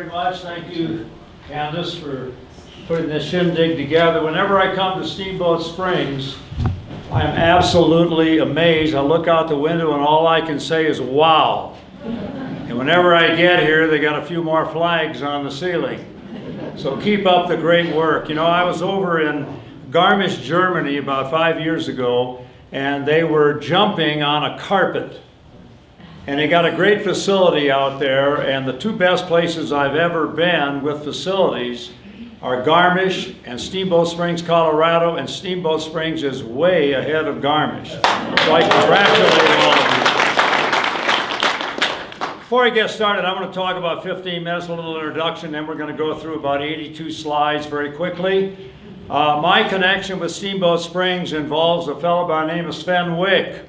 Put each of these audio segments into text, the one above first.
Very much. Thank you, Candace, for putting this shindig together. Whenever I come to Steamboat Springs, I'm absolutely amazed. I look out the window and all I can say is, wow. And whenever I get here, they got a few more flags on the ceiling. So keep up the great work. You know, I was over in Garmisch, Germany about 5 years ago, and they were jumping on a carpet. And they got a great facility out there, and the two best places I've ever been with facilities are Garmisch and Steamboat Springs, Colorado, and Steamboat Springs is way ahead of Garmisch. So I congratulate all of you. Before I get started, I'm going to talk about 15 minutes, a little introduction, then we're going to go through about 82 slides very quickly. My connection with Steamboat Springs involves a fellow by the name of Sven Wick,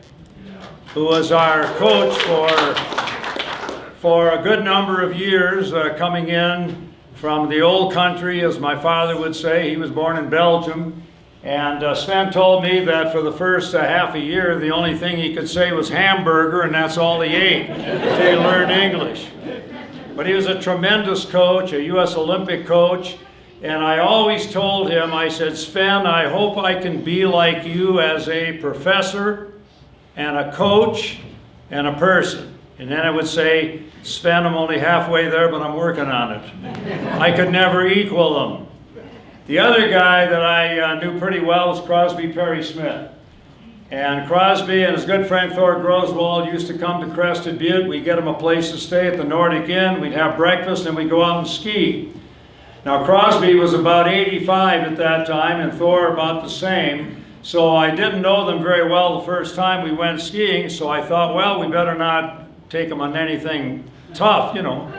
who was our coach for a good number of years, coming in from the old country, as my father would say. He was born in Belgium. And Sven told me that for the first half a year, the only thing he could say was hamburger, and that's all he ate until he learned English. But he was a tremendous coach, a U.S. Olympic coach. And I always told him, I said, Sven, I hope I can be like you as a professor and a coach and a person. And then I would say, Sven, I'm only halfway there, but I'm working on it. I could never equal him. The other guy that I knew pretty well was Crosby Perry Smith. And Crosby and his good friend Thor Groswald used to come to Crested Butte. We'd get him a place to stay at the Nordic Inn. We'd have breakfast and we'd go out and ski. Now Crosby was about 85 at that time and Thor about the same. So I didn't know them very well the first time we went skiing, so I thought, well, we better not take them on anything tough, you know.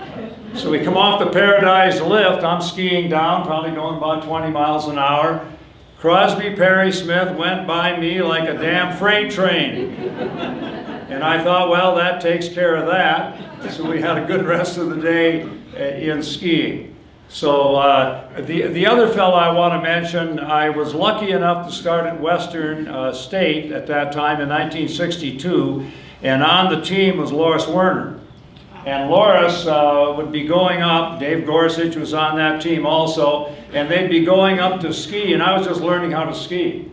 So we come off the Paradise Lift. I'm skiing down, probably going about 20 miles an hour. Crosby Perry Smith went by me like a damn freight train. And I thought, well, that takes care of that. So we had a good rest of the day in skiing. So the other fellow I want to mention, I was lucky enough to start at Western State at that time in 1962, and on the team was Loris Werner. And Loris would be going up, Dave Gorsuch was on that team also, and they'd be going up to ski, and I was just learning how to ski.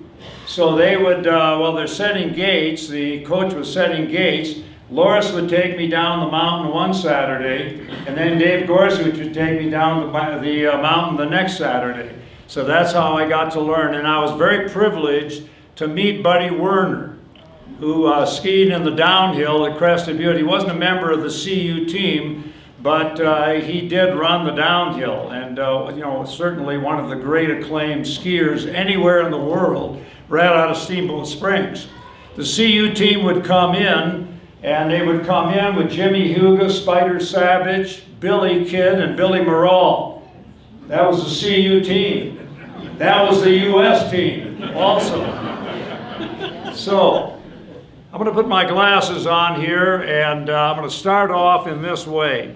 So they would, while they're setting gates, the coach was setting gates, Loris would take me down the mountain one Saturday, and then Dave Gorsuch would take me down the mountain the next Saturday. So that's how I got to learn, and I was very privileged to meet Buddy Werner, who skied in the downhill at Crested Butte. He wasn't a member of the CU team, but he did run the downhill, and you know, certainly one of the great acclaimed skiers anywhere in the world, right out of Steamboat Springs. The CU team would come in, and they would come in with Jimmy Huga, Spider Savage, Billy Kidd, and Billy Morrall. That was the CU team. That was the US team also. So, I'm going to put my glasses on here, and I'm going to start off in this way.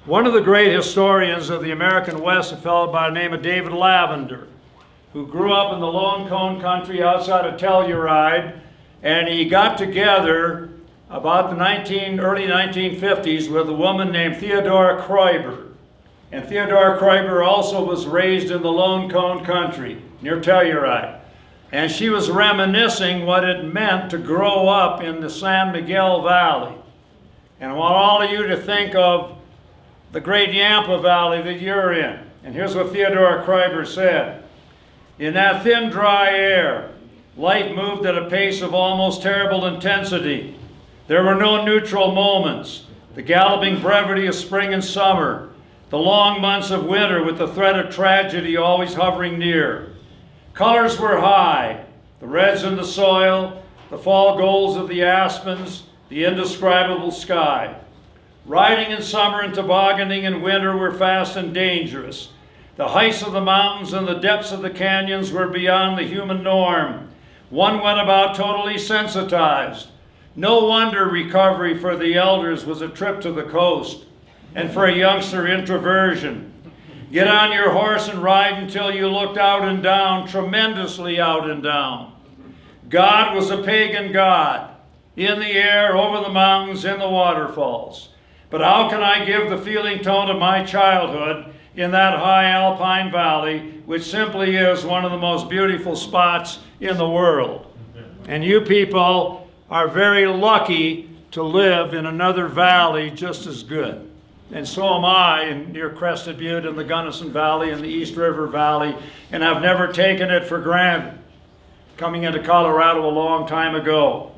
One of the great historians of the American West, a fellow by the name of David Lavender, who grew up in the Lone Cone country outside of Telluride, and he got together about the early 1950s with a woman named Theodora Kreuber. And Theodora Kreuber also was raised in the Lone Cone country near Telluride. And she was reminiscing what it meant to grow up in the San Miguel Valley. And I want all of you to think of the great Yampa Valley that you're in. And here's what Theodora Kreuber said. In that thin, dry air, life moved at a pace of almost terrible intensity. There were no neutral moments. The galloping brevity of spring and summer, the long months of winter with the threat of tragedy always hovering near. Colors were high, the reds in the soil, the fall golds of the aspens, the indescribable sky. Riding in summer and tobogganing in winter were fast and dangerous. The heights of the mountains and the depths of the canyons were beyond the human norm. One went about totally sensitized. No wonder recovery for the elders was a trip to the coast, and for a youngster, introversion. Get on your horse and ride until you looked out and down, tremendously out and down. God was a pagan god, in the air, over the mountains, in the waterfalls. But how can I give the feeling tone of my childhood in that high alpine valley, which simply is one of the most beautiful spots in the world? And you people are very lucky to live in another valley just as good. And so am I, near Crested Butte in the Gunnison Valley and the East River Valley, and I've never taken it for granted, coming into Colorado a long time ago.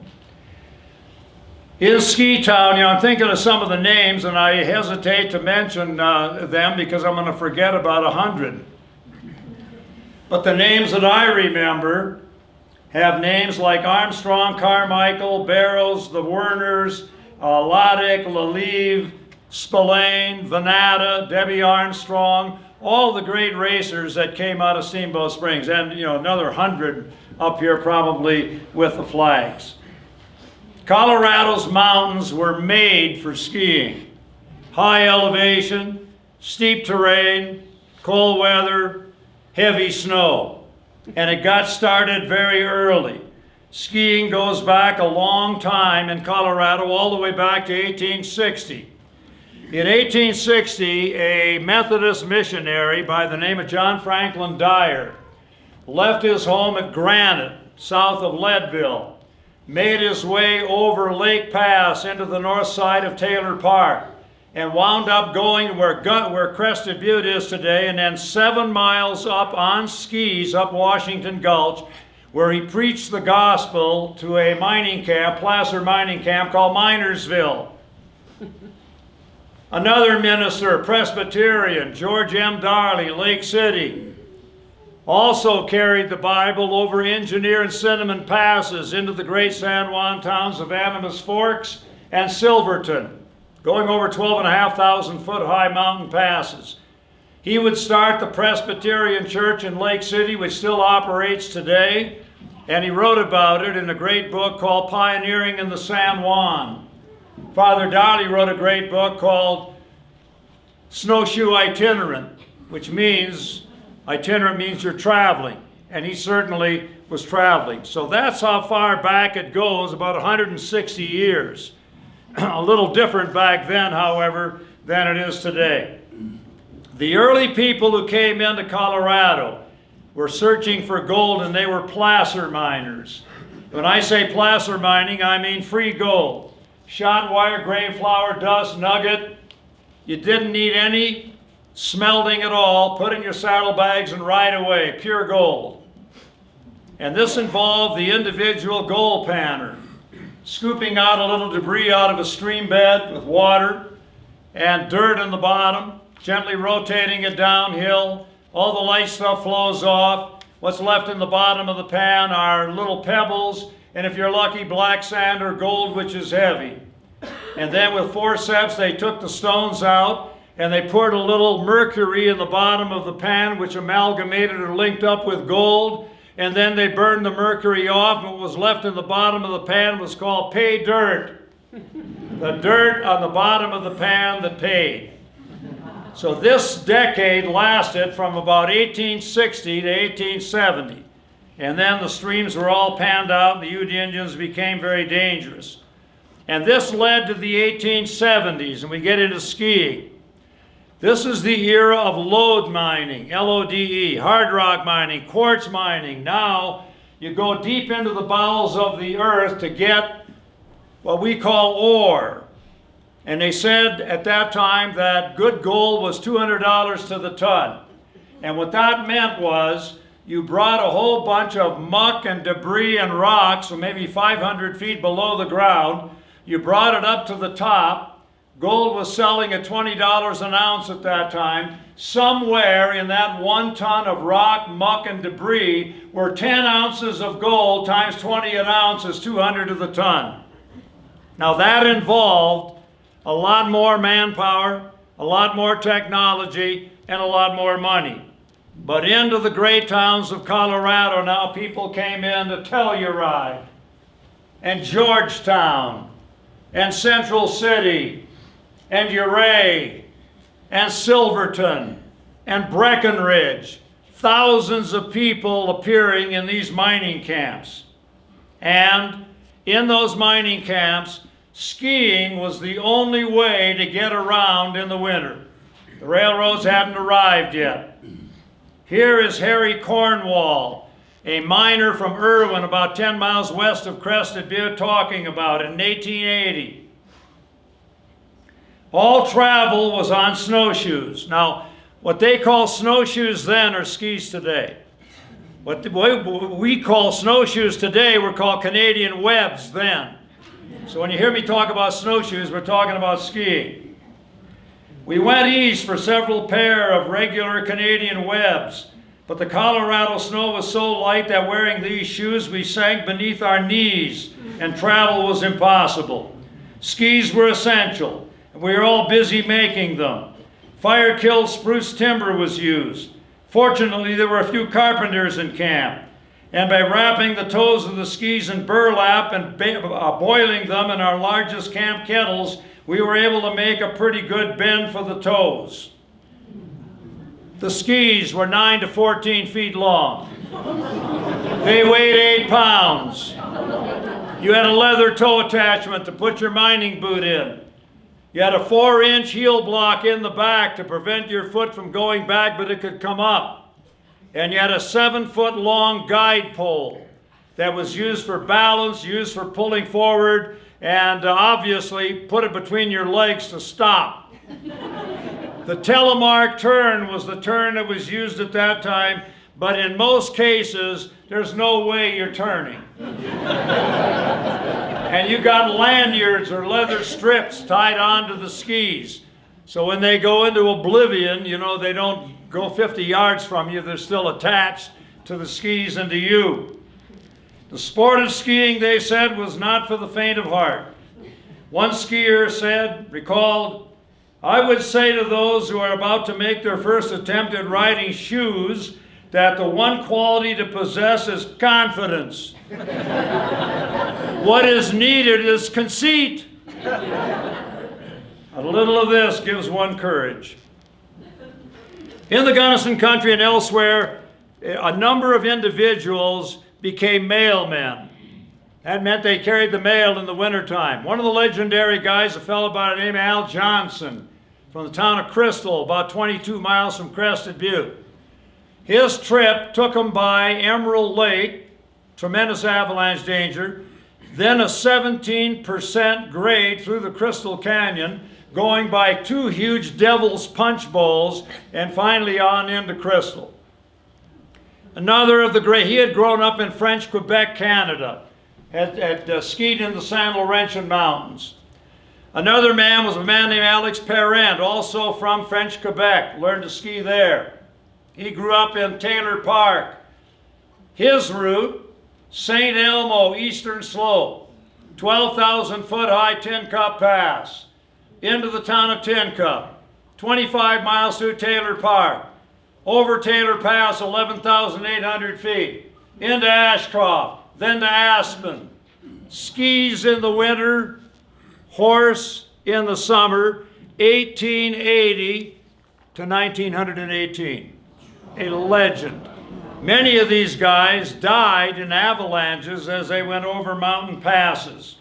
In Ski Town, I'm thinking of some of the names, and I hesitate to mention them because I'm going to forget about 100. But the names that I remember have names like Armstrong, Carmichael, Barrows, the Werners, Loddick, Lalive, Spillane, Venata, Debbie Armstrong, all the great racers that came out of Steamboat Springs, and another 100 up here probably with the flags. Colorado's mountains were made for skiing. High elevation, steep terrain, cold weather, heavy snow. And it got started very early. Skiing goes back a long time in Colorado, all the way back to 1860. In 1860, a Methodist missionary by the name of John Franklin Dyer left his home at Granite, south of Leadville, made his way over Lake Pass into the north side of Taylor Park, and wound up going where Crested Butte is today, and then 7 miles up on skis up Washington Gulch, where he preached the gospel to a mining camp, placer mining camp called Minersville. Another minister, Presbyterian, George M. Darley, Lake City, also carried the Bible over Engineer and Cinnamon Passes into the great San Juan towns of Animas Forks and Silverton, going over 12,500 foot high mountain passes. He would start the Presbyterian Church in Lake City, which still operates today, and he wrote about it in a great book called Pioneering in the San Juan. Father Darley wrote a great book called Snowshoe Itinerant, which means, itinerant means you're traveling, and he certainly was traveling. So that's how far back it goes, about 160 years. A little different back then, however, than it is today. The early people who came into Colorado were searching for gold, and they were placer miners. When I say placer mining, I mean free gold. Shot wire, grain flour, dust, nugget. You didn't need any smelting at all. Put in your saddlebags and ride away. Pure gold. And this involved the individual gold panner, scooping out a little debris out of a stream bed with water and dirt in the bottom, gently rotating it downhill. All the light stuff flows off. What's left in the bottom of the pan are little pebbles, and if you're lucky, black sand or gold, which is heavy. And then with forceps, they took the stones out, and they poured a little mercury in the bottom of the pan, which amalgamated or linked up with gold, and then they burned the mercury off, and what was left in the bottom of the pan was called pay dirt. The dirt on the bottom of the pan that paid. So this decade lasted from about 1860 to 1870. And then the streams were all panned out, and the Ute Indians became very dangerous. And this led to the 1870s, and we get into skiing. This is the era of lode mining, L-O-D-E, hard rock mining, quartz mining. Now you go deep into the bowels of the earth to get what we call ore. And they said at that time that good gold was $200 to the ton. And what that meant was you brought a whole bunch of muck and debris and rocks, so maybe 500 feet below the ground. You brought it up to the top. Gold was selling at $20 an ounce at that time. Somewhere in that 1 ton of rock, muck, and debris were 10 ounces of gold times 20 an ounce is 200 to the ton. Now that involved a lot more manpower, a lot more technology, and a lot more money. But into the great towns of Colorado now people came in to Telluride and Georgetown and Central City and Ouray and Silverton and Breckenridge. Thousands of people appearing in these mining camps. And in those mining camps, skiing was the only way to get around in the winter. The railroads hadn't arrived yet. Here is Harry Cornwall, a miner from Irwin, about 10 miles west of Crested Butte, talking about it in 1880. All travel was on snowshoes. Now, what they call snowshoes then are skis today. What we call snowshoes today were called Canadian webs then. So when you hear me talk about snowshoes, we're talking about skiing. We went east for several pair of regular Canadian webs, but the Colorado snow was so light that wearing these shoes we sank beneath our knees and travel was impossible. Skis were essential, and we were all busy making them. Fire-killed spruce timber was used. Fortunately, there were a few carpenters in camp, and by wrapping the toes of the skis in burlap and boiling them in our largest camp kettles, we were able to make a pretty good bend for the toes. The skis were 9 to 14 feet long. They weighed 8 pounds. You had a leather toe attachment to put your mining boot in. You had a 4-inch heel block in the back to prevent your foot from going back, but it could come up. And you had a 7-foot-long guide pole that was used for balance, used for pulling forward, and obviously put it between your legs to stop. The telemark turn was the turn that was used at that time, but in most cases, there's no way you're turning. And you got lanyards or leather strips tied onto the skis. So when they go into oblivion, you know, they don't go 50 yards from you, they're still attached to the skis and to you. The sport of skiing, they said, was not for the faint of heart. One skier recalled, "I would say to those who are about to make their first attempt at riding shoes that the one quality to possess is confidence. What is needed is conceit. A little of this gives one courage." In the Gunnison country and elsewhere, a number of individuals became mailmen. That meant they carried the mail in the wintertime. One of the legendary guys, a fellow by the name of Al Johnson, from the town of Crystal, about 22 miles from Crested Butte. His trip took him by Emerald Lake, tremendous avalanche danger, then a 17% grade through the Crystal Canyon, going by 2 huge Devil's Punch Bowls, and finally on into Crystal. Another of the great, he had grown up in French Quebec, Canada, had skied in the San Laurentian Mountains. Another man was a man named Alex Parent, also from French Quebec, learned to ski there. He grew up in Taylor Park. His route, St. Elmo Eastern Slope, 12,000 foot high Tin Cup Pass, into the town of Tin Cup, 25 miles through Taylor Park, over Taylor Pass, 11,800 feet, into Ashcroft, then to Aspen. Skis in the winter, horse in the summer, 1880 to 1918. A legend. Many of these guys died in avalanches as they went over mountain passes.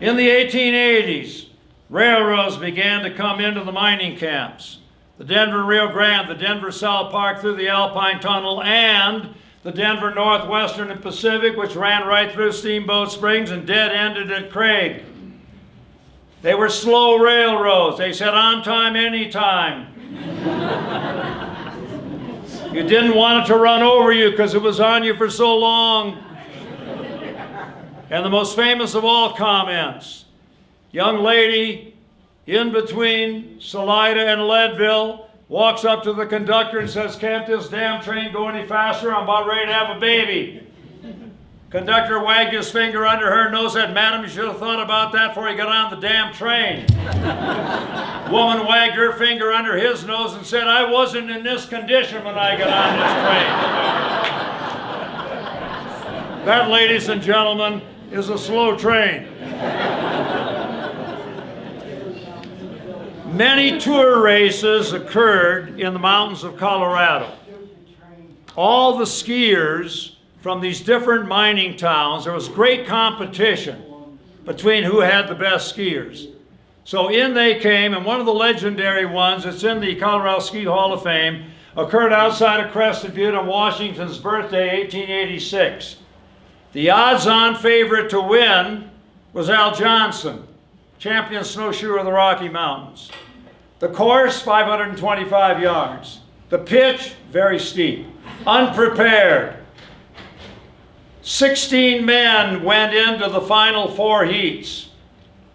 In the 1880s, railroads began to come into the mining camps. The Denver Rio Grande, the Denver South Park through the Alpine Tunnel, and the Denver Northwestern and Pacific, which ran right through Steamboat Springs and dead-ended at Craig. They were slow railroads. They said on time, any time. You didn't want it to run over you because it was on you for so long. And the most famous of all comments, young lady in between Salida and Leadville walks up to the conductor and says, "Can't this damn train go any faster? I'm about ready to have a baby." Conductor wagged his finger under her nose and said, "Madam, you should have thought about that before you got on the damn train." Woman wagged her finger under his nose and said, "I wasn't in this condition when I got on this train." That, ladies and gentlemen, is a slow train. Many tour races occurred in the mountains of Colorado. All the skiers from these different mining towns, there was great competition. between who had the best skiers. So in they came, and one of the legendary ones, it's in the Colorado Ski Hall of Fame, occurred outside of Crested Butte on Washington's birthday, 1886. The odds-on favorite to win was Al Johnson, champion snowshoer of the Rocky Mountains. The course, 525 yards. The pitch, very steep. Unprepared. 16 men went into the final 4 heats.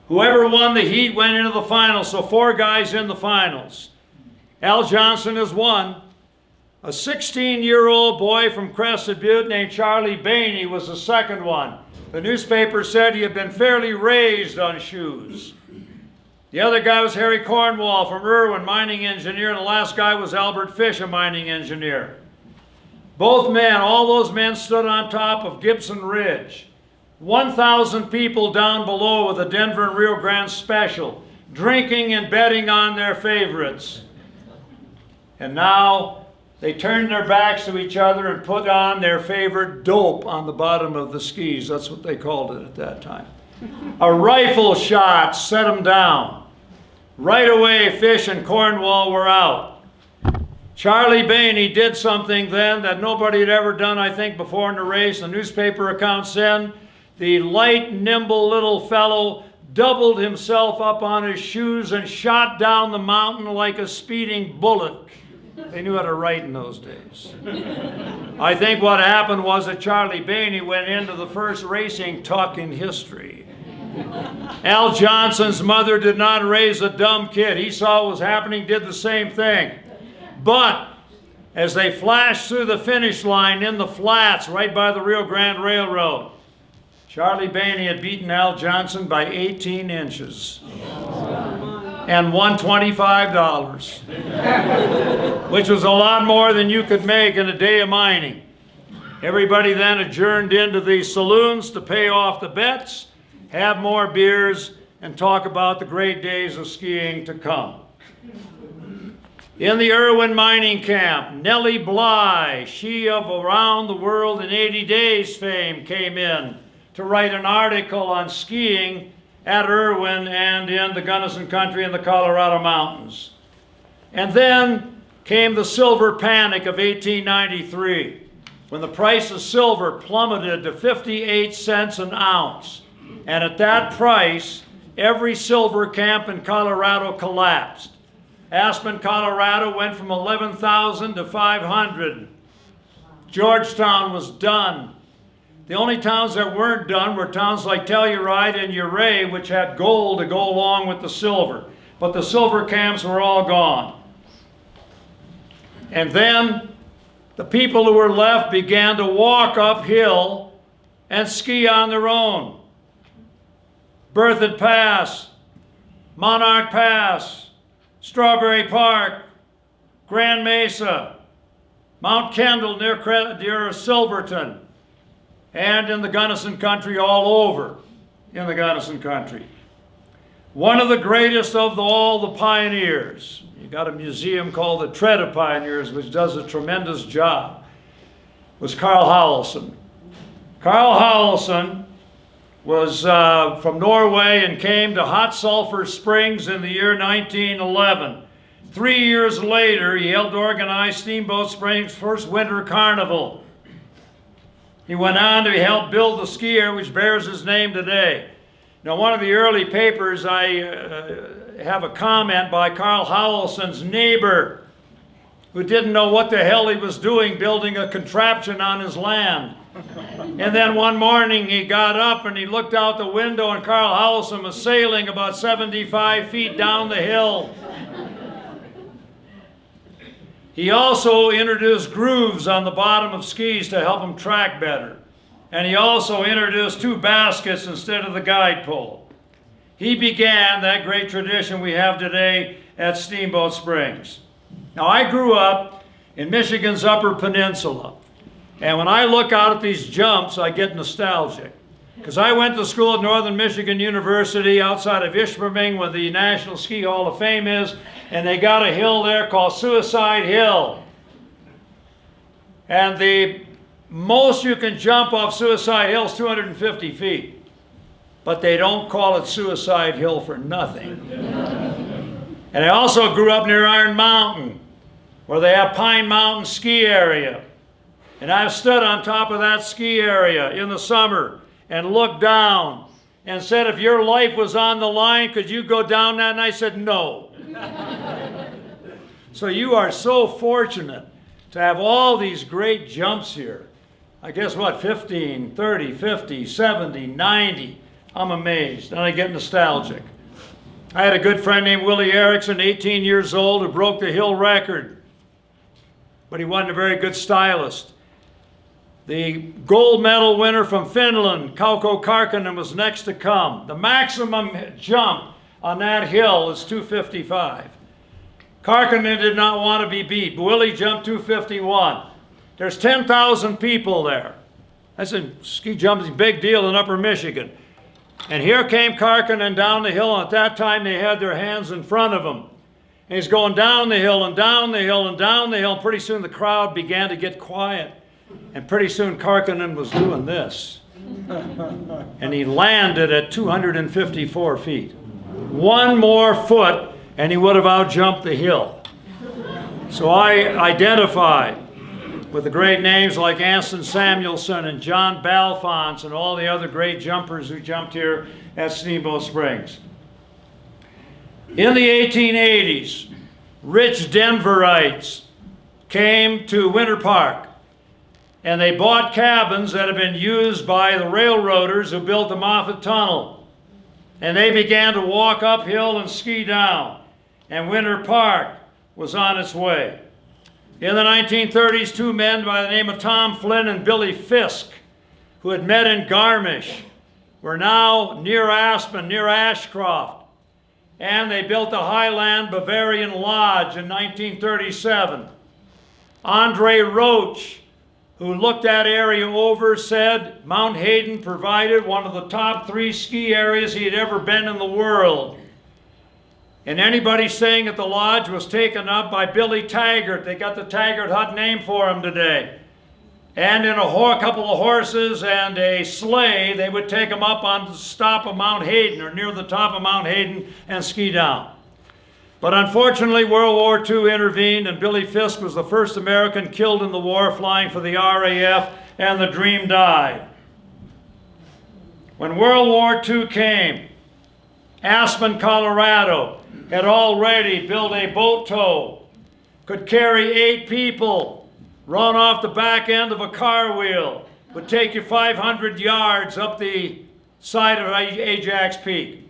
Whoever won the heat went into the finals, so 4 guys in the finals. Al Johnson is one. A 16-year-old boy from Crested Butte named Charlie Bainey was the second one. The newspaper said he had been fairly raised on shoes. The other guy was Harry Cornwall from Irwin, mining engineer, and the last guy was Albert Fish, a mining engineer. Both men, all those men stood on top of Gibson Ridge. 1,000 people down below with the Denver and Rio Grande Special, drinking and betting on their favorites. And now they turned their backs to each other and put on their favorite dope on the bottom of the skis. That's what they called it at that time. A rifle shot set them down. Right away, Fish and Cornwall were out. Charlie Bainey did something then that nobody had ever done, I think, before in the race. The newspaper accounts then, the light, nimble little fellow doubled himself up on his shoes and shot down the mountain like a speeding bullet. They knew how to write in those days. I think what happened was that Charlie Bainey went into the first racing tuck in history. Al Johnson's mother did not raise a dumb kid. He saw what was happening, did the same thing. But as they flashed through the finish line in the flats right by the Rio Grande Railroad, Charlie Bainey had beaten Al Johnson by 18 inches and won $25, which was a lot more than you could make in a day of mining. Everybody then adjourned into the saloons to pay off the bets, have more beers, and talk about the great days of skiing to come. In the Irwin mining camp, Nellie Bly, she of Around the World in 80 Days fame, came in to write an article on skiing at Irwin and in the Gunnison country in the Colorado mountains. And then came the silver panic of 1893, when the price of silver plummeted to 58 cents an ounce. And at that price, every silver camp in Colorado collapsed. Aspen, Colorado went from 11,000 to 500. Georgetown was done. The only towns that weren't done were towns like Telluride and Ouray, which had gold to go along with the silver. But the silver camps were all gone. And then the people who were left began to walk uphill and ski on their own. Berthoud Pass, Monarch Pass, Strawberry Park, Grand Mesa, Mount Kendall near Silverton, and in the Gunnison country, all over in the Gunnison country. One of the greatest of all the pioneers, you got a museum called the Tread of Pioneers, which does a tremendous job, was Carl Howelson. Carl Howelson was from Norway and came to Hot Sulphur Springs in the year 1911. 3 years later, he helped organize Steamboat Springs' first winter carnival. He went on to help build the ski area which bears his name today. Now, one of the early papers, I have a comment by Carl Howelson's neighbor, who didn't know what the hell he was doing building a contraption on his land. And then one morning he got up and he looked out the window and Carl Howelson was sailing about 75 feet down the hill. He also introduced grooves on the bottom of skis to help them track better. And he also introduced 2 baskets instead of the guide pole. He began that great tradition we have today at Steamboat Springs. Now, I grew up in Michigan's Upper Peninsula. And when I look out at these jumps, I get nostalgic. Because I went to school at Northern Michigan University outside of Ishpeming, where the National Ski Hall of Fame is, and they got a hill there called Suicide Hill. And the most you can jump off Suicide Hill is 250 feet. but they don't call it Suicide Hill for nothing. And I also grew up near Iron Mountain, where they have Pine Mountain ski area. And I've stood on top of that ski area in the summer and looked down and said, if your life was on the line, could you go down that? And I said, no. So you are so fortunate to have all these great jumps here. I guess what, 15, 30, 50, 70, 90. I'm amazed, and I get nostalgic. I had a good friend named Willie Erickson, 18 years old, who broke the hill record. But he wasn't a very good stylist. The gold medal winner from Finland, Kauko Karkkonen, was next to come. The maximum jump on that hill is 255. Karkkonen did not want to be beat. Willie jumped 251. There's 10,000 people there. That's a ski jumping big deal in Upper Michigan. And here came Karkkonen down the hill, and at that time they had their hands in front of him. And he's going down the hill and down the hill and down the hill. And pretty soon the crowd began to get quiet. And pretty soon Karkkonen was doing this. And he landed at 254 feet. One more foot and he would have outjumped the hill. So I identify with the great names like Anson Samuelson and John Balfonts and all the other great jumpers who jumped here at Steamboat Springs. In the 1880s, rich Denverites came to Winter Park, and they bought cabins that had been used by the railroaders who built the Moffat Tunnel. And they began to walk uphill and ski down, and Winter Park was on its way. In the 1930s, two men by the name of Tom Flynn and Billy Fisk, who had met in Garmisch, were now near Aspen, near Ashcroft. And they built the Highland Bavarian Lodge in 1937. Andre Roach, who looked that area over, said Mount Hayden provided one of the top 3 ski areas he had ever been in the world. And anybody staying at the lodge was taken up by Billy Taggart. They got the Taggart Hut name for him today. And in a couple of horses and a sleigh, they would take him up on the top of Mount Hayden, or near the top of Mount Hayden, and ski down. But unfortunately, World War II intervened, and Billy Fisk was the first American killed in the war flying for the RAF, and the dream died. When World War II came, Aspen, Colorado had already built a boat tow, could carry 8 people, run off the back end of a car wheel, would take you 500 yards up the side of Ajax Peak.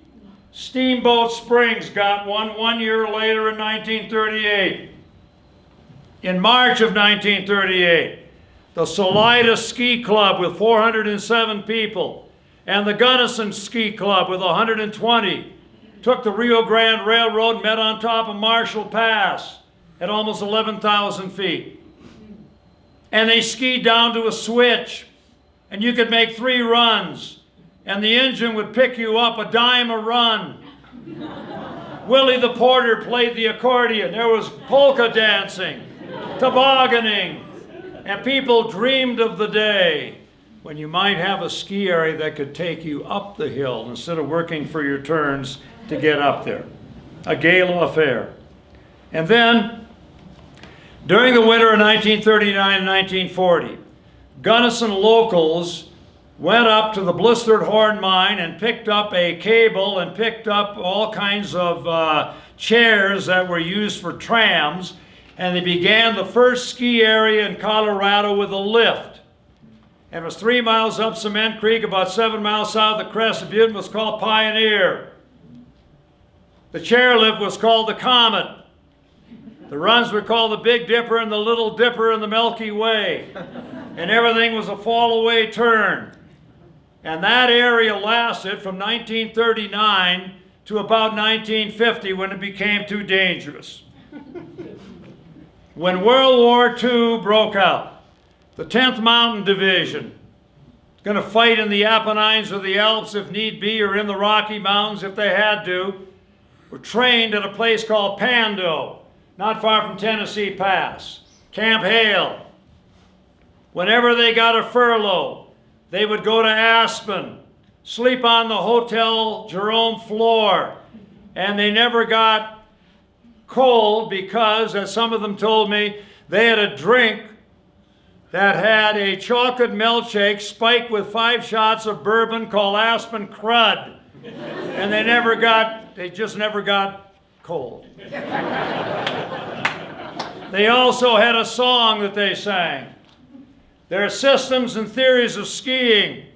Steamboat Springs got one year later in 1938. In March of 1938, the Salida Ski Club with 407 people and the Gunnison Ski Club with 120 took the Rio Grande Railroad and met on top of Marshall Pass at almost 11,000 feet. And they skied down to a switch, and you could make 3 runs, and the engine would pick you up a dime a run. Willie the Porter played the accordion. There was polka dancing, tobogganing, and people dreamed of the day when you might have a ski area that could take you up the hill instead of working for your turns to get up there. A gala affair. And then, during the winter of 1939 and 1940, Gunnison locals went up to the Blistered Horn Mine and picked up a cable and picked up all kinds of chairs that were used for trams, and they began the first ski area in Colorado with a lift. And it was 3 miles up Cement Creek, about 7 miles south of the crest of Butte, and was called Pioneer. The chairlift was called the Comet. The runs were called the Big Dipper and the Little Dipper and the Milky Way. And everything was a fall-away turn. And that area lasted from 1939 to about 1950 when it became too dangerous. When World War II broke out, the 10th Mountain Division was going to fight in the Apennines or the Alps if need be, or in the Rocky Mountains if they had to, were trained at a place called Pando, not far from Tennessee Pass, Camp Hale. Whenever they got a furlough, they would go to Aspen sleep on the Hotel Jerome floor. And they never got cold because, as some of them told me, they had a drink that had a chocolate milkshake spiked with 5 shots of bourbon called Aspen Crud. And they just never got cold. They also had a song that they sang. There are systems and theories of skiing,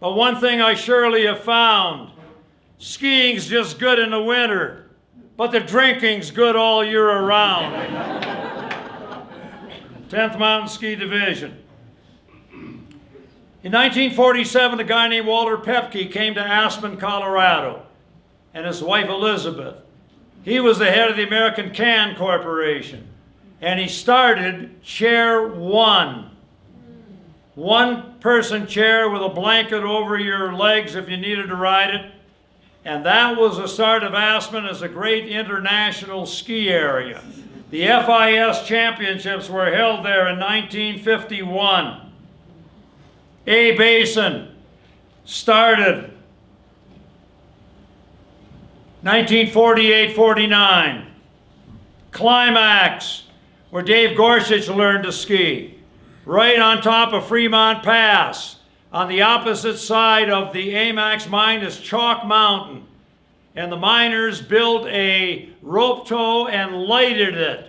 but one thing I surely have found, skiing's just good in the winter, but the drinking's good all year around. 10th Mountain Ski Division. In 1947, a guy named Walter Pepke came to Aspen, Colorado, and his wife Elizabeth. He was the head of the American Can Corporation, and he started Chair 1. One-person chair with a blanket over your legs if you needed to ride it. And that was the start of Aspen as a great international ski area. The FIS championships were held there in 1951. A Basin started 1948-49. Climax, where Dave Gorsuch learned to ski, right on top of Fremont Pass. On the opposite side of the AMAX mine is Chalk Mountain. And the miners built a rope tow and lighted it.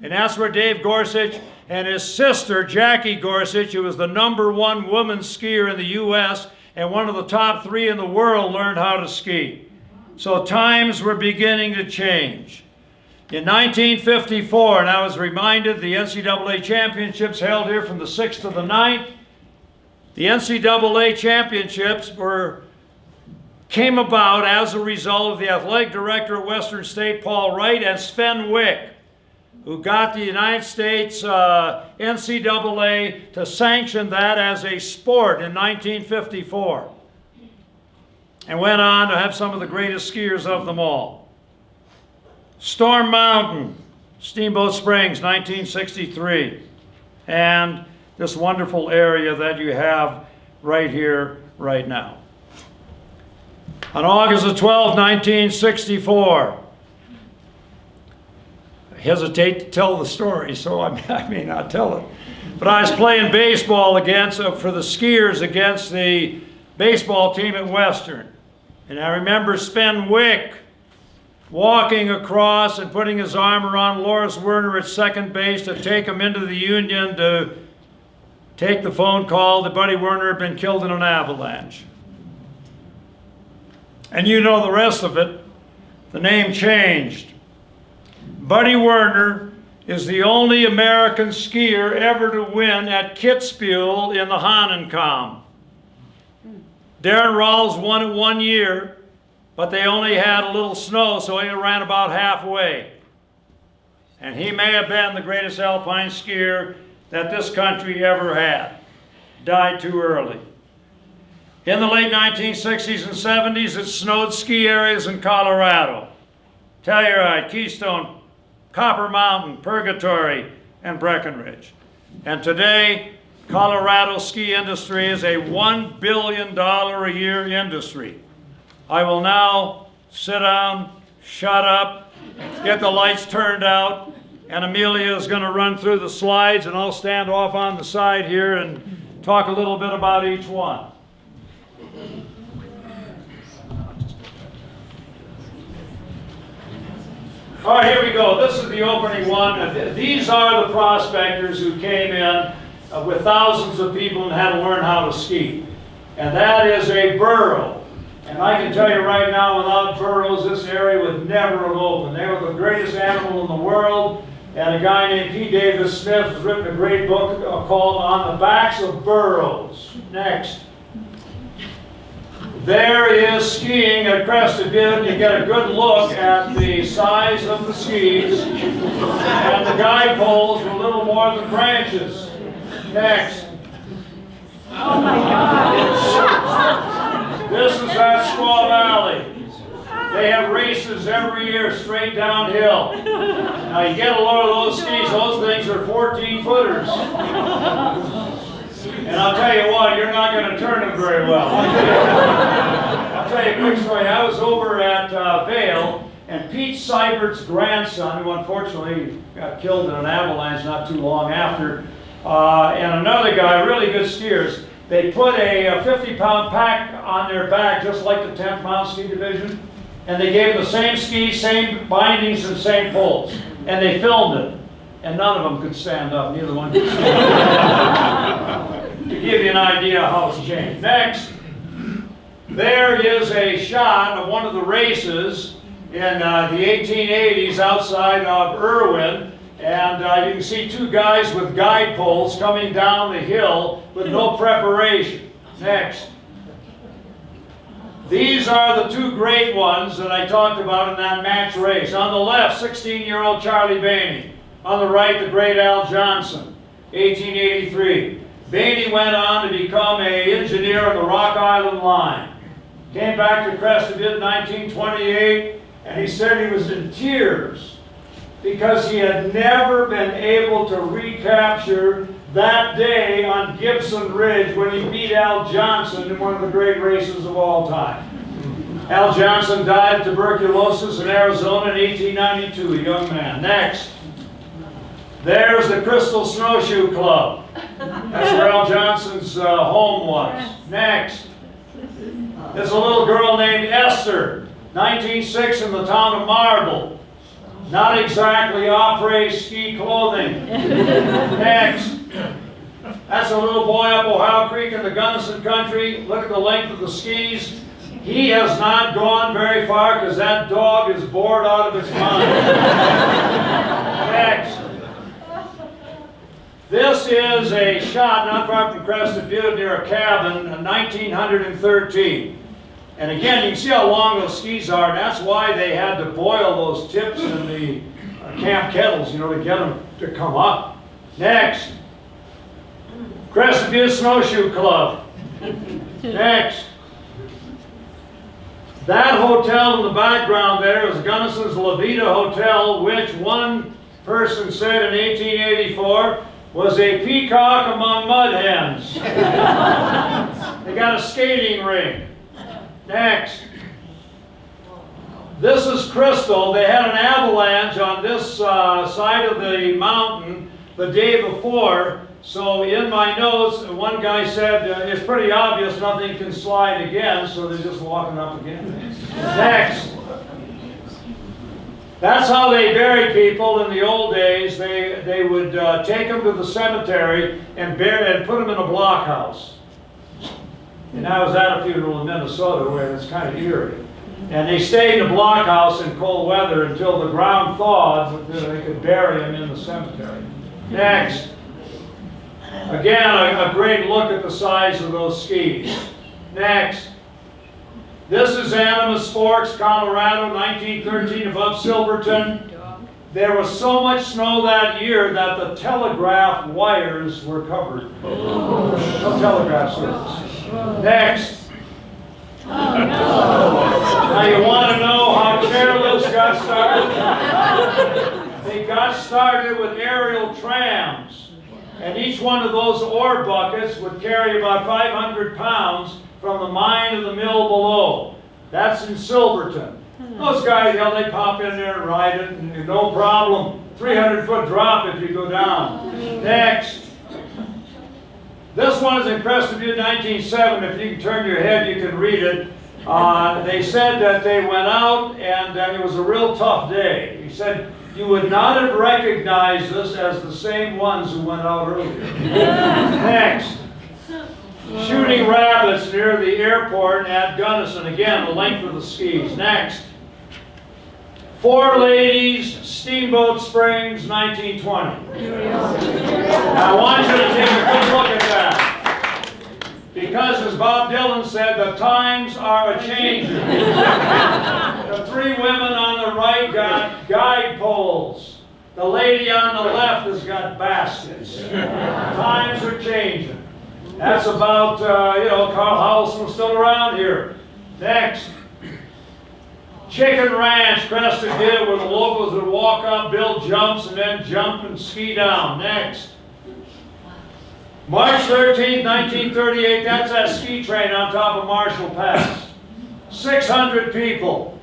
And that's where Dave Gorsuch and his sister, Jackie Gorsuch, who was the #1 woman skier in the U.S. and one of the top 3 in the world, learned how to ski. So times were beginning to change. In 1954, and I was reminded, the NCAA championships held here from the 6th to the 9th. The NCAA championships came about as a result of the athletic director of Western State, Paul Wright, and Sven Wick, who got the United States NCAA to sanction that as a sport in 1954, and went on to have some of the greatest skiers of them all. Storm Mountain, Steamboat Springs, 1963, and this wonderful area that you have right here, right now. On August the 12th, 1964, I hesitate to tell the story, so I may not tell it, but I was playing baseball for the skiers against the baseball team at Western. And I remember Sven Wick walking across and putting his arm around Loris Werner at second base to take him into the Union to take the phone call that Buddy Werner had been killed in an avalanche. And you know the rest of it. The name changed. Buddy Werner is the only American skier ever to win at Kitzbühel in the Hahnenkamm. Darren Rawls won it 1 year, but they only had a little snow, so he ran about halfway. And he may have been the greatest alpine skier that this country ever had. Died too early. In the late 1960s and 70s, it snowed ski areas in Colorado. Telluride, Keystone, Copper Mountain, Purgatory, and Breckenridge. And today, Colorado ski industry is a $1 billion a year industry. I will now sit down, shut up, get the lights turned out, and Amelia is going to run through the slides, and I'll stand off on the side here and talk a little bit about each one. All right, here we go. This is the opening one. These are the prospectors who came in with thousands of people and had to learn how to ski. And that is a burro. And I can tell you right now, without burros, this area would never have opened. They were the greatest animal in the world. And a guy named P. Davis Smith has written a great book called On the Backs of Burros. Next. There is skiing at Crested Butte. You get a good look at the size of the skis. And the guide poles were little more than branches. Next. Oh my God. This is at Squaw Valley. They have races every year straight downhill. Now you get a load of those skis, those things are 14-footers. And I'll tell you what, you're not going to turn them very well. I'll tell you a quick story. I was over at Vail, and Pete Seibert's grandson, who unfortunately got killed in an avalanche not too long after, and another guy, really good skiers, they put a 50-pound pack on their back, just like the 10th Mountain Ski Division, and they gave them the same skis, same bindings, and same poles. And they filmed it, and none of them could stand up. Neither one could stand up. To give you an idea how it's changed. Next, there is a shot of one of the races in the 1880s outside of Irwin. And you can see two guys with guide poles coming down the hill with no preparation. Next. These are the two great ones that I talked about in that match race. On the left, 16-year-old Charlie Bainey. On the right, the great Al Johnson, 1883. Bainey went on to become an engineer on the Rock Island Line. Came back to Crested in 1928, and he said he was in tears because he had never been able to recapture that day on Gibson Ridge when he beat Al Johnson in one of the great races of all time. Al Johnson died of tuberculosis in Arizona in 1892, a young man. Next. There's the Crystal Snowshoe Club. That's where Al Johnson's home was. Next. There's a little girl named Esther, 1906 in the town of Marble. Not exactly après ski clothing. Next. That's a little boy up Ohio Creek in the Gunnison country. Look at the length of the skis. He has not gone very far because that dog is bored out of his mind. Next. This is a shot not far from Crested Butte near a cabin in 1913. And again, you can see how long those skis are, and that's why they had to boil those tips in the camp kettles, you know, to get them to come up. Next. Crested Butte Snowshoe Club. Next. That hotel in the background there is Gunnison's La Vida Hotel, which one person said in 1884 was a peacock among mud hens. They got a skating rink. Next. This is Crystal. They had an avalanche on this side of the mountain the day before. So in my notes, one guy said, it's pretty obvious nothing can slide again, so they're just walking up again. Next. That's how they buried people in the old days. They would take them to the cemetery and put them in a blockhouse. And I was at a funeral in Minnesota where it's kind of eerie. And they stayed in the blockhouse in cold weather until the ground thawed, so they could bury them in the cemetery. Next. Again, a great look at the size of those skis. Next. This is Animas Forks, Colorado, 1913, above Silverton. There was so much snow that year that the telegraph wires were covered. No telegraph service. Next. Now you want to know how chairlifts got started? They got started with aerial trams. And each one of those ore buckets would carry about 500 pounds from the mine to the mill below. That's in Silverton. Those guys, they pop in there and ride it, and no problem. 300-foot drop if you go down. Next. This one is in Crested Butte, 1907. If you can turn your head, you can read it. They said that they went out, and it was a real tough day. He said, you would not have recognized us as the same ones who went out earlier. Next. Shooting rabbits near the airport at Gunnison. Again, the length of the skis. Next. Four Ladies, Steamboat Springs, 1920. Now I want you to take a good look at that. Because as Bob Dylan said, the times are a-changing. The three women on the right got guide poles. The lady on the left has got baskets. Times are changing. That's about, Carl Howelson was still around here. Next. Chicken Ranch, Crested Butte, where the locals would walk up, build jumps, and then jump and ski down. Next. March 13th, 1938, that's that ski train on top of Marshall Pass. 600 people.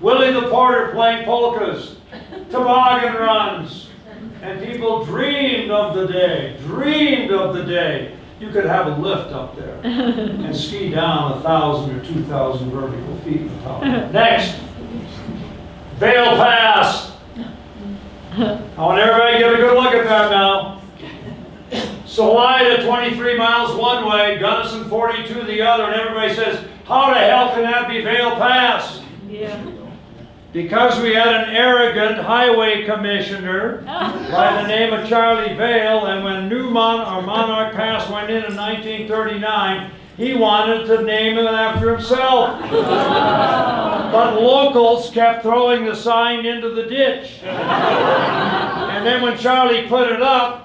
Willie the Porter playing polkas, toboggan runs, and people dreamed of the day you could have a lift up there and ski down 1,000 or 2,000 vertical feet on top of it. Next, Vail Pass. I want everybody to get a good look at that now. Salida 23 miles one way, Gunnison 42 the other, and everybody says, how the hell can that be Vail Pass? Yeah. Because we had an arrogant highway commissioner by the name of Charlie Vail, and when Monarch Pass went in 1939, he wanted to name it after himself. But locals kept throwing the sign into the ditch. And then when Charlie put it up,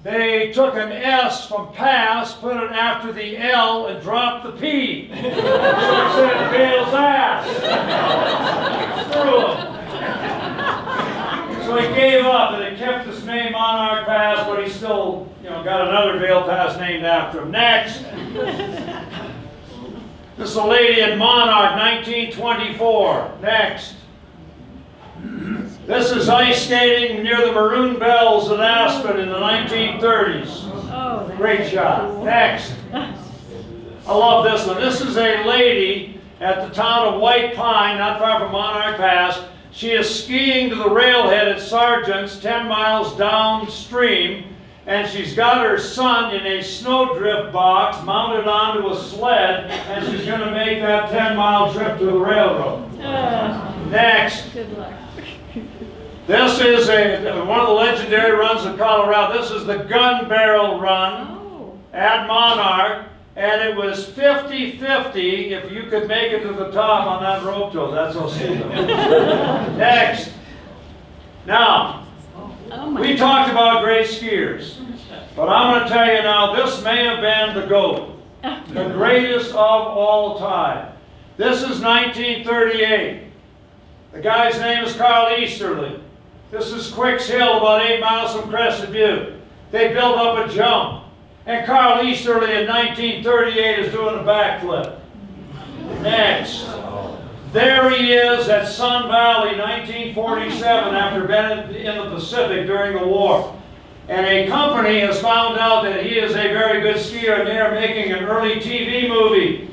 they took an S from pass, put it after the L, and dropped the P. So it said Vail's ass. Screw him. So he gave up, and it kept his name Monarch Pass, but he still, got another Vail Pass named after him. Next. This is a lady in Monarch, 1924. Next. This is ice skating near the Maroon Bells in Aspen in the 1930s. Oh, Great shot. cool. Next. I love this one. This is a lady at the town of White Pine, not far from Monarch Pass. She is skiing to the railhead at Sargent's 10 miles downstream, and she's got her son in a snowdrift box mounted onto a sled, and she's going to make that 10-mile trip to the railroad. Next. Good luck. This is one of the legendary runs in Colorado. This is the Gun Barrel Run at Monarch, and it was 50-50 if you could make it to the top on that rope tow. That's how steep it was. Next. Now, we talked about great skiers, but I'm going to tell you now, this may have been the GOAT, the greatest of all time. This is 1938. The guy's name is Carl Easterly. This is Quicks Hill, about 8 miles from Crested Butte. They built up a jump. And Carl Easterly in 1938 is doing a backflip. Next. There he is at Sun Valley, 1947, after being in the Pacific during the war. And a company has found out that he is a very good skier, and they are making an early TV movie.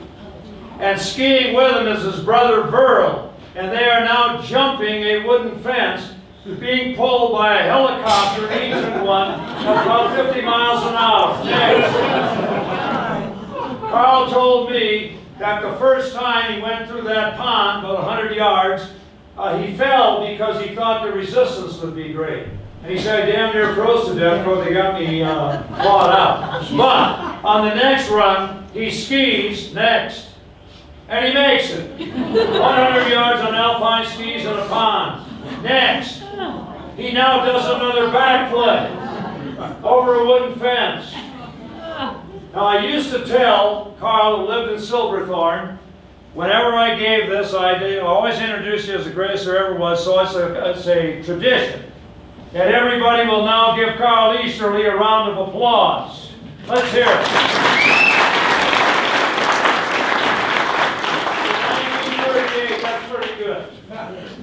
And skiing with him is his brother Burl. And they are now jumping a wooden fence, being pulled by a helicopter, an ancient one, at about 50 miles an hour. Next. Carl told me that the first time he went through that pond, about 100 yards, he fell because he thought the resistance would be great. And he said, I damn near froze to death before they got me clawed out. But on the next run, he skis next. And he makes it. 100 yards on alpine skis in a pond. Next. He now does another backflip over a wooden fence. Now I used to tell Carl, who lived in Silverthorne, whenever I gave this, I always introduce you as the greatest there ever was, so it's a tradition. And everybody will now give Carl Easterly a round of applause. Let's hear it. 1938, that's pretty good.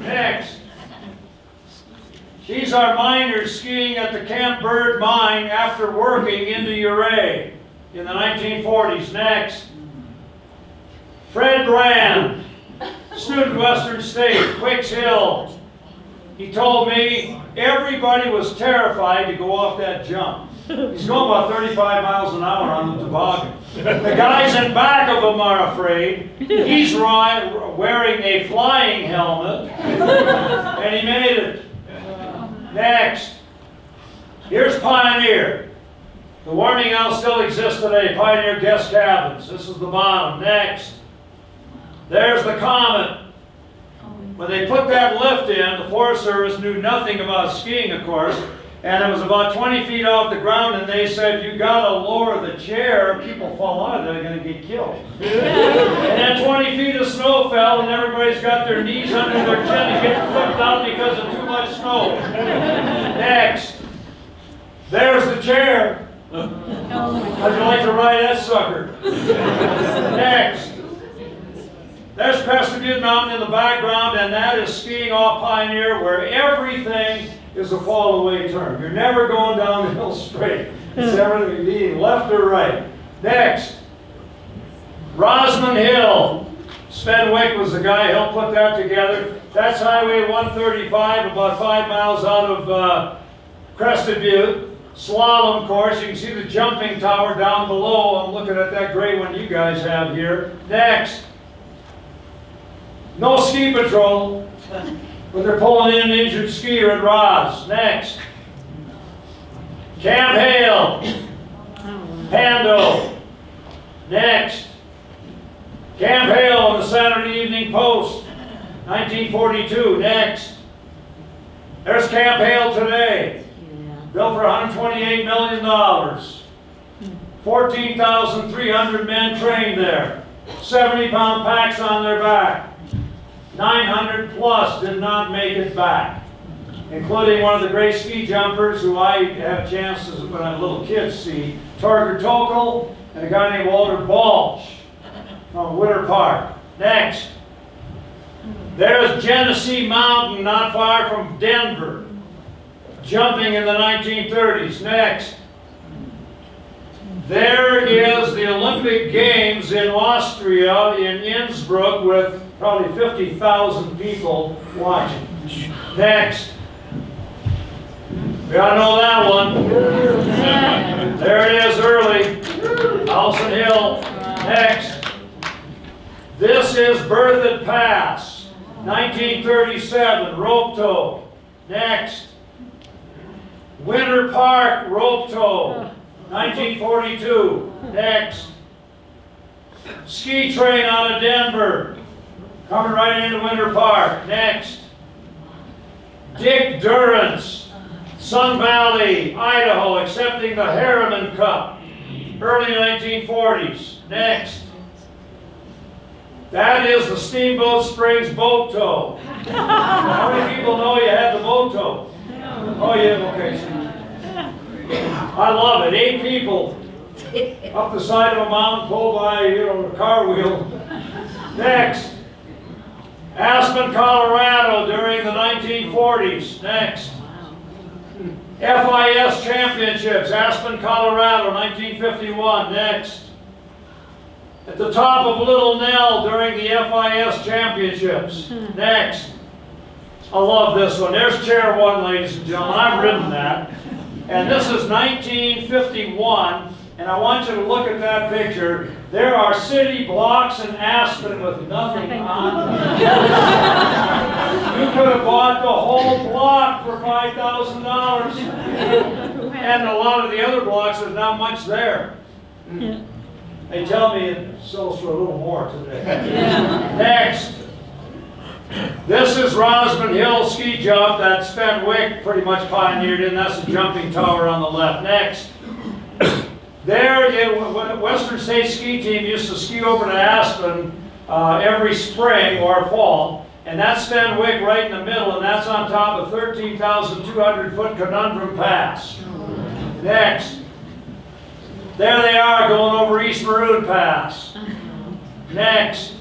Next. These are miners skiing at the Camp Bird mine after working into Ouray in the 1940s. Next. Fred Brand, student of Western State, Quicks Hill. He told me everybody was terrified to go off that jump. He's going about 35 miles an hour on the toboggan. The guys in back of him are afraid. He's wearing a flying helmet, and he made it. Next. Here's Pioneer. The warming house still exists today. Pioneer guest cabins. This is the bottom. Next. There's the Comet. When they put that lift in, the Forest Service knew nothing about skiing, of course, and it was about 20 feet off the ground, and they said, you gotta lower the chair, people fall out of it, they're gonna get killed. And then 20 feet of snow fell, and everybody's got their knees under their chin and getting flipped out because of too much snow. Next. There's the chair. How'd you like to ride that sucker? Next. There's Crested Butte Mountain in the background, and that is skiing off Pioneer, where everything is a fall-away turn. You're never going down the hill straight. It's everything being left or right. Next. Rosman Hill. Sven Wick was the guy who helped put that together. That's Highway 135, about 5 miles out of Crested Butte. Slalom course. You can see the jumping tower down below. I'm looking at that gray one you guys have here. Next. No ski patrol, but they're pulling in an injured skier at Ross. Next. Camp Hale. Pando. Next. Camp Hale on the Saturday Evening Post. 1942. Next. There's Camp Hale today. Built for $128 million. 14,300 men trained there. 70-pound packs on their back. 900 plus did not make it back, including one of the great ski jumpers who I had a chance to, when I was a little kid, see, Torger Tokel, and a guy named Walter Balch from Winter Park. Next. There's Genesee Mountain, not far from Denver, jumping in the 1930s. Next. There is the Olympic Games in Austria, in Innsbruck, with probably 50,000 people watching. Next. We ought to know that one. There it is early. Allison Hill. Next. This is Berthoud Pass. 1937. Rope tow. Next. Winter Park rope tow. 1942. Next. Ski train out of Denver. Coming right into Winter Park. Next. Dick Durrance, Sun Valley, Idaho, accepting the Harriman Cup. Early 1940s. Next. That is the Steamboat Springs boat tow. How many people know you had the boat tow? Oh, yeah, okay. I love it. 8 people up the side of a mountain pulled by, a car wheel. Next. Aspen, Colorado during the 1940s. Next. FIS Championships, Aspen, Colorado, 1951. Next. At the top of Little Nell during the FIS Championships. Next. I love this one. There's Chair 1, ladies and gentlemen. I've ridden that. And this is 1951. And I want you to look at that picture. There are city blocks in Aspen with nothing on them. You could have bought the whole block for $5,000. And a lot of the other blocks, there's not much there. They tell me it sells for a little more today. Next. This is Rosman Hill ski jump that Sven Wick pretty much pioneered in. That's the jumping tower on the left. Next. There, Western State ski team used to ski over to Aspen every spring or fall, and that's Sven Wick right in the middle, and that's on top of 13,200-foot Conundrum Pass. Next. There they are going over East Maroon Pass. Next.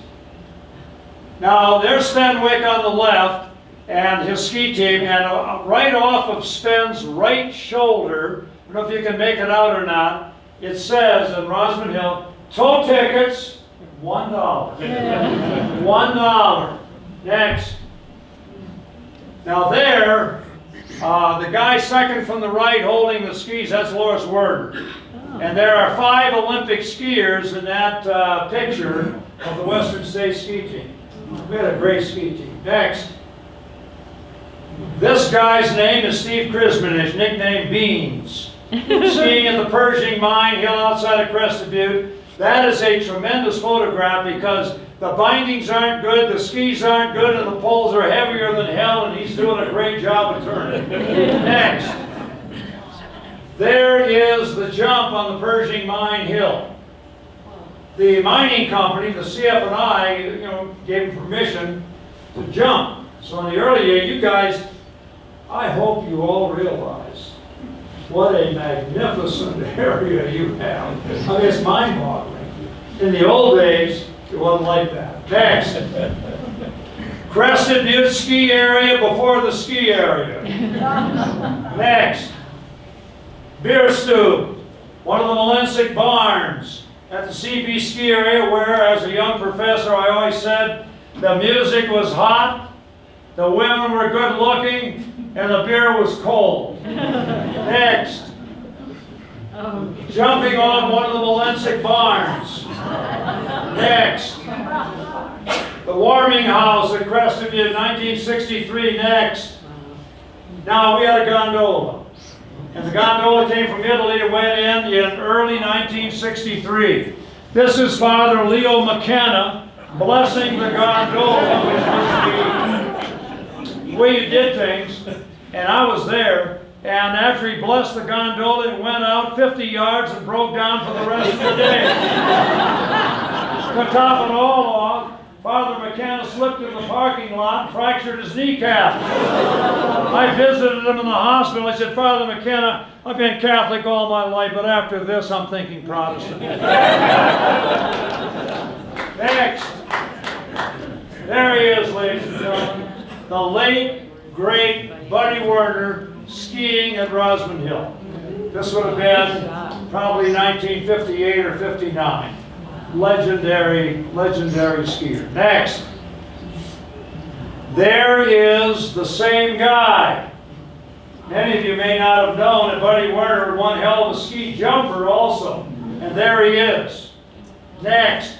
Now, there's Sven Wick on the left, and his ski team, and right off of Sven's right shoulder, I don't know if you can make it out or not, it says in Rosman Hill, tow tickets, $1. $1. Next. Now there, the guy second from the right holding the skis, that's Loris Werder. And there are 5 Olympic skiers in that picture of the Western State ski team. We had a great ski team. Next. This guy's name is Steve Krismanich, nicknamed Beans. Skiing in the Pershing Mine Hill outside of Crested Butte. That is a tremendous photograph because the bindings aren't good, the skis aren't good, and the poles are heavier than hell, and he's doing a great job of turning. Next. There is the jump on the Pershing Mine Hill. The mining company, the CF&I, gave him permission to jump. So in the early days, you guys, I hope you all realize What a magnificent area you have. I mean, it's mind-boggling. In the old days, it wasn't like that. Next. Crested Butte ski area before the ski area. Next. Beer stew. One of the Molensic barns at the CB ski area where, as a young professor, I always said the music was hot, the women were good looking, and the beer was cold. Next. Jumping on one of the Molensic barns. Next. The warming house at Crested Butte, 1963. Next. Now, we had a gondola. And the gondola came from Italy and went in early 1963. This is Father Leo McKenna blessing the gondola, which was the way you did things. And I was there. And after he blessed the gondola, it went out 50 yards and broke down for the rest of the day. To top it all off, Father McKenna slipped in the parking lot and fractured his kneecap. I visited him in the hospital. I said, Father McKenna, I've been Catholic all my life, but after this, I'm thinking Protestant. Next. There he is, ladies and gentlemen. The late, great Buddy Werner skiing at Rosman Hill. This would have been probably 1958 or 59. Legendary skier. Next. There is the same guy. Many of you may not have known that Buddy Werner was one hell of a ski jumper also. And there he is. Next.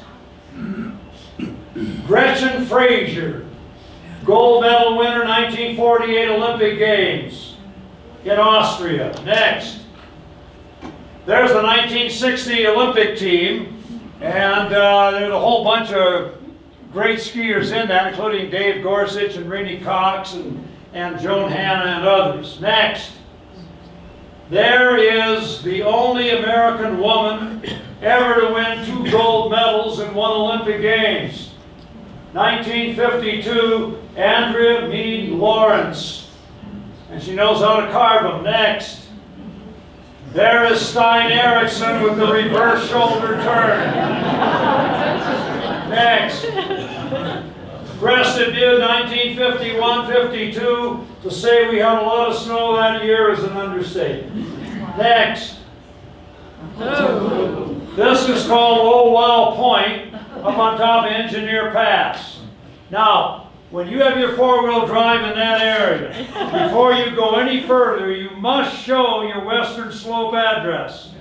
Gretchen Frazier, gold medal winner 1948 Olympic Games in Austria. Next. There's the 1960 Olympic team. And there's a whole bunch of great skiers in that, including Dave Gorsuch and Renee Cox and Joan Hanna and others. Next. There is the only American woman ever to win 2 gold medals in one Olympic Games. 1952, Andrea Mead Lawrence. And she knows how to carve them. Next. There is Stein Erickson with the reverse shoulder turn. Next. Crested Butte, 1951-52. To say we had a lot of snow that year is an understatement. Next. This is called Oh Wow Point, up on top of Engineer Pass. Now, when you have your 4-wheel drive in that area, before you go any further, you must show your Western Slope address,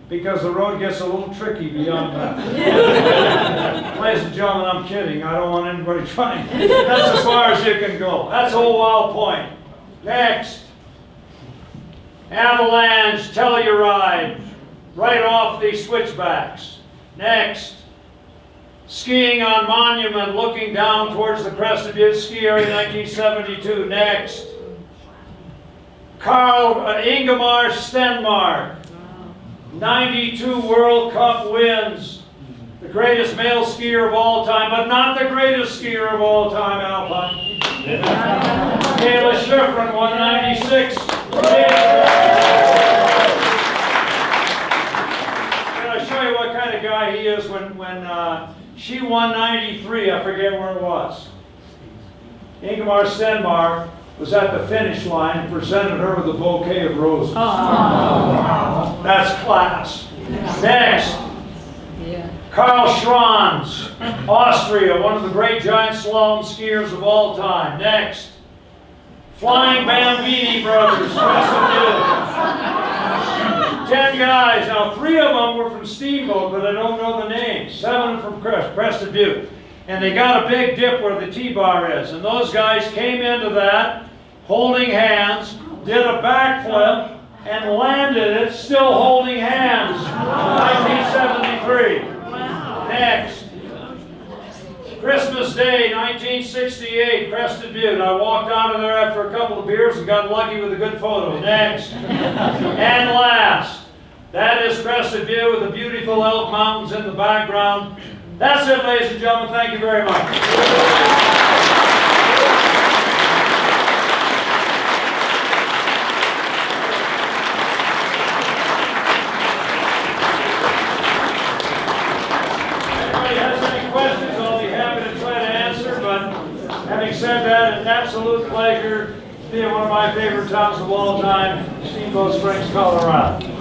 because the road gets a little tricky beyond that. Ladies and gentlemen, I'm kidding. I don't want anybody trying. That's as far as you can go. That's Old Wild Point. Next. Avalanche, Telluride, right off the switchbacks. Next. Skiing on Monument, looking down towards the Crested Butte ski area, 1972. Next. Ingemar Stenmark, 92 World Cup wins. The greatest male skier of all time, but not the greatest skier of all time, Alpine. Kayla Schifrin, 196. Can I show you what kind of guy he is when she won 93, I forget where it was. Ingemar Stenmark was at the finish line and presented her with a bouquet of roses. Oh. That's class. Next. Karl Schranz, Austria, one of the great giant slalom skiers of all time. Next. Flying Bambini brothers, Crested Butte. 10 guys. Now, 3 of them were from Steamboat, but I don't know the names. 7 from Crested Butte. And they got a big dip where the T-bar is. And those guys came into that holding hands, did a backflip, and landed it still holding hands. 1973. Wow. Next. Christmas Day, 1968, Crested Butte. I walked out of there after a couple of beers and got lucky with a good photo. Next. And last. That is Crested Butte with the beautiful Elk Mountains in the background. That's it, ladies and gentlemen. Thank you very much. absolute pleasure to be in one of my favorite towns of all time, Steamboat Springs, Colorado.